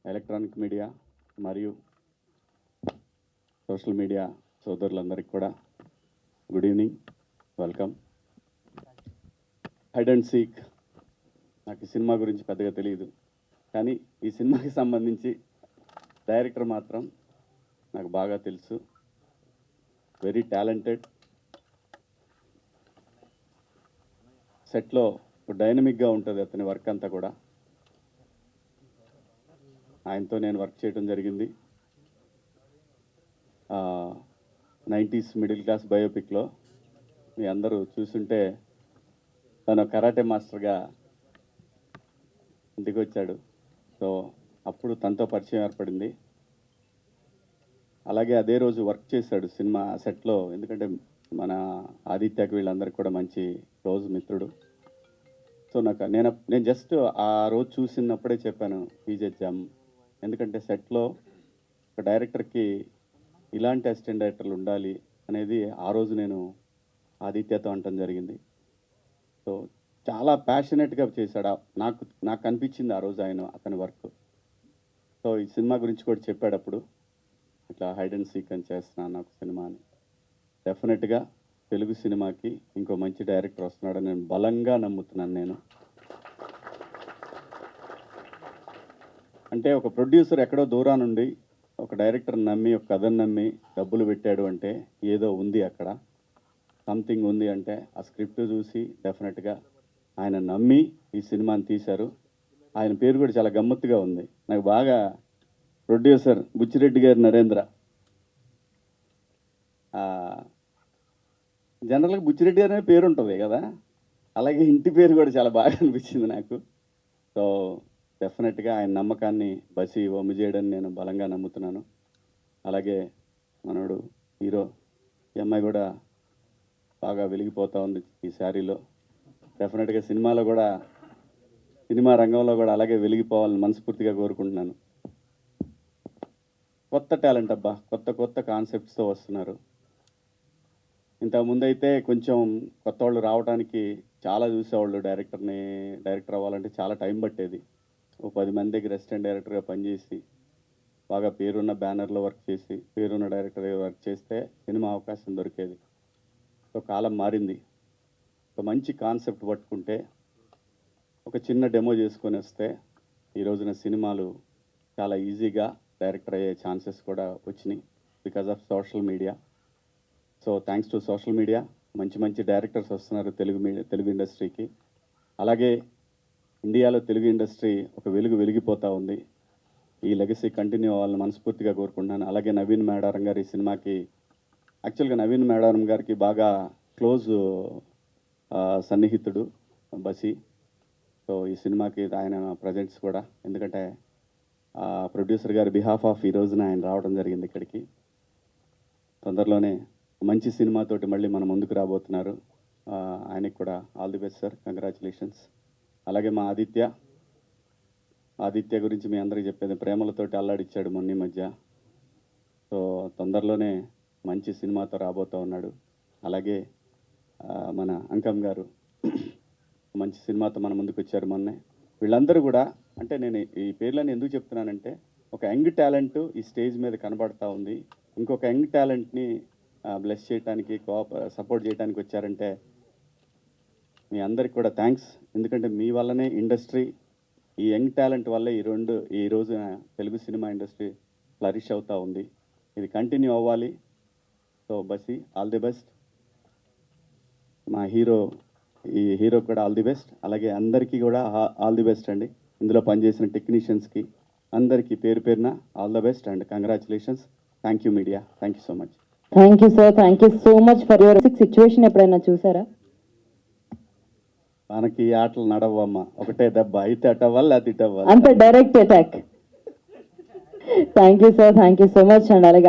Electronic media మరియు social media సోదరులందరికీ కూడా good evening, welcome. Hide and seek నాకు ఈ సినిమా గురించి పెద్దగా తెలియదు, కానీ ఈ సినిమాకి సంబంధించి డైరెక్టర్ మాత్రం నాకు బాగా తెలుసు. Very talented. సెట్లో డైనమిక్గా ఉంటుంది అతని వర్క్ అంతా కూడా. ఆయనతో నేను వర్క్ చేయడం జరిగింది 90s మిడిల్ క్లాస్ బయోపిక్లో. మీ అందరూ చూస్తుంటే తను కరాటే మాస్టర్గా ఇంటికి వచ్చాడు. సో అప్పుడు తనతో పరిచయం ఏర్పడింది. అలాగే అదే రోజు వర్క్ చేశాడు సినిమా సెట్లో, ఎందుకంటే మన ఆదిత్యకి వీళ్ళందరికీ కూడా మంచి క్లోజ్ మిత్రుడు. సో నేను జస్ట్ ఆ రోజు చూసినప్పుడే చెప్పాను పీజే జమ్, ఎందుకంటే సెట్లో ఒక డైరెక్టర్కి ఇలాంటి అసిస్టెంట్ డైరెక్టర్లు ఉండాలి అనేది ఆ రోజు నేను ఆదిత్యతో అనటం జరిగింది. సో చాలా ప్యాషనెట్గా చేశాడు. నాకు అనిపించింది ఆ రోజు అతని వర్క్. సో ఈ సినిమా గురించి కూడా చెప్పాడప్పుడు, ఇట్లా హైడ్ అండ్ సీక్ అని చేస్తున్నాను నాకు సినిమా అని. డెఫినెట్గా తెలుగు సినిమాకి ఇంకో మంచి డైరెక్టర్ వస్తున్నాడని నేను బలంగా నమ్ముతున్నాను. నేను అంటే ఒక ప్రొడ్యూసర్ ఎక్కడో దూరానుండి ఒక డైరెక్టర్ నమ్మి, ఒక కథను నమ్మి డబ్బులు పెట్టాడు అంటే ఏదో ఉంది అక్కడ, సంథింగ్ ఉంది. అంటే ఆ స్క్రిప్ట్ చూసి డెఫినెట్గా ఆయన నమ్మి ఈ సినిమాని తీశారు. ఆయన పేరు కూడా చాలా గమ్మత్తుగా ఉంది. నాకు బాగా ప్రొడ్యూసర్ బుచ్చిరెడ్డి గారి నరేంద్ర. జనరల్గా బుచ్చిరెడ్డి గారి పేరు ఉంటుంది కదా, అలాగే ఇంటి పేరు కూడా చాలా బాగా అనిపించింది నాకు. సో డెఫినెట్గా ఆయన నమ్మకాన్ని బసి వమ్ము చేయడని నేను బలంగా నమ్ముతున్నాను. అలాగే మనోడు హీరో, ఈ అమ్మాయి కూడా బాగా వెలిగిపోతూ ఉంది ఈ శారీలో. డెఫినెట్గా సినిమా రంగంలో కూడా అలాగే వెలిగిపోవాలని మనస్ఫూర్తిగా కోరుకుంటున్నాను. కొత్త టాలెంట్ అబ్బా, కొత్త కాన్సెప్ట్స్తో వస్తున్నారు. ఇంతకుముందు అయితే కొంచెం కొత్త వాళ్ళు రావడానికి చాలా చూసేవాళ్ళు. డైరెక్టర్ అవ్వాలంటే చాలా టైం పట్టేది. ఓ 10 మంది దగ్గర అసిస్టెంట్ డైరెక్టర్గా పనిచేసి బాగా పేరున్న బ్యానర్లో వర్క్ చేసి పేరున్న డైరెక్టర్ వర్క్ చేస్తే సినిమా అవకాశం దొరికేది. సో కాలం మారింది. ఒక మంచి కాన్సెప్ట్ పట్టుకుంటే, ఒక చిన్న డెమో చేసుకొని వస్తే ఈ రోజున సినిమాలు చాలా ఈజీగా డైరెక్టర్ అయ్యే ఛాన్సెస్ కూడా వచ్చినాయి because of social media. So thanks to social media మంచి డైరెక్టర్స్ వస్తున్నారు తెలుగు ఇండస్ట్రీకి. అలాగే ఇండియాలో తెలుగు ఇండస్ట్రీ ఒక వెలిగిపోతూ ఉంది. ఈ లెగసీ కంటిన్యూ అవ్వాలని మనస్ఫూర్తిగా కోరుకుంటున్నాను. అలాగే నవీన్ మేడారం గారి సినిమాకి, యాక్చువల్గా నవీన్ మేడారం గారికి బాగా క్లోజ్ సన్నిహితుడు బసి. సో ఈ సినిమాకి ఆయన ప్రజెంట్స్ కూడా, ఎందుకంటే ప్రొడ్యూసర్ గారి బిహాఫ్ ఆఫ్ ఈ రోజున ఆయన రావడం జరిగింది ఇక్కడికి. తొందరలోనే మంచి సినిమాతోటి మళ్ళీ మన ముందుకు రాబోతున్నారు. ఆయనకి కూడా all the best sir, congratulations. అలాగే మా ఆదిత్య గురించి మీ అందరికీ చెప్పేది, ప్రేమలతోటి అల్లాడిచ్చాడు మొన్న ఈ మధ్య. సో తొందరలోనే మంచి సినిమాతో రాబోతూ ఉన్నాడు. అలాగే మన అంకమ్ గారు మంచి సినిమాతో మన ముందుకు వచ్చారు మొన్నే. వీళ్ళందరూ కూడా, అంటే నేను ఈ పేర్లను ఎందుకు చెప్తున్నానంటే, ఒక యంగ్ టాలెంట్ ఈ స్టేజ్ మీద కనబడతా ఉంది. ఇంకొక యంగ్ టాలెంట్ని బ్లెస్ చేయడానికి, సపోర్ట్ చేయడానికి వచ్చారంటే మీ అందరికి కూడా థ్యాంక్స్. ఎందుకంటే మీ వల్లనే ఇండస్ట్రీ, ఈ యంగ్ టాలెంట్ వల్ల ఈ రోజున తెలుగు సినిమా ఇండస్ట్రీ ఫ్లరిష్ అవుతూ ఉంది. ఇది కంటిన్యూ అవ్వాలి. సో బసి ఆల్ ది బెస్ట్. మా ఈ హీరో కూడా ఆల్ ది బెస్ట్. అలాగే అందరికీ కూడా ఆల్ ది బెస్ట్ అండి. ఇందులో పనిచేసిన టెక్నీషియన్స్కి అందరికీ పేరున all the best and congratulations. Thank you media, thank you so much. Thank you sir, thank you so much for your situation. ఎప్పుడైనా చూసారా? మనకి ఈ ఆటలు నడవమ్మా, ఒకటే దెబ్బ, అయితే అటవ్వాలి అది ఇటవ్వాలి, అంత direct attack. Thank you sir, thank you so much and అలాగే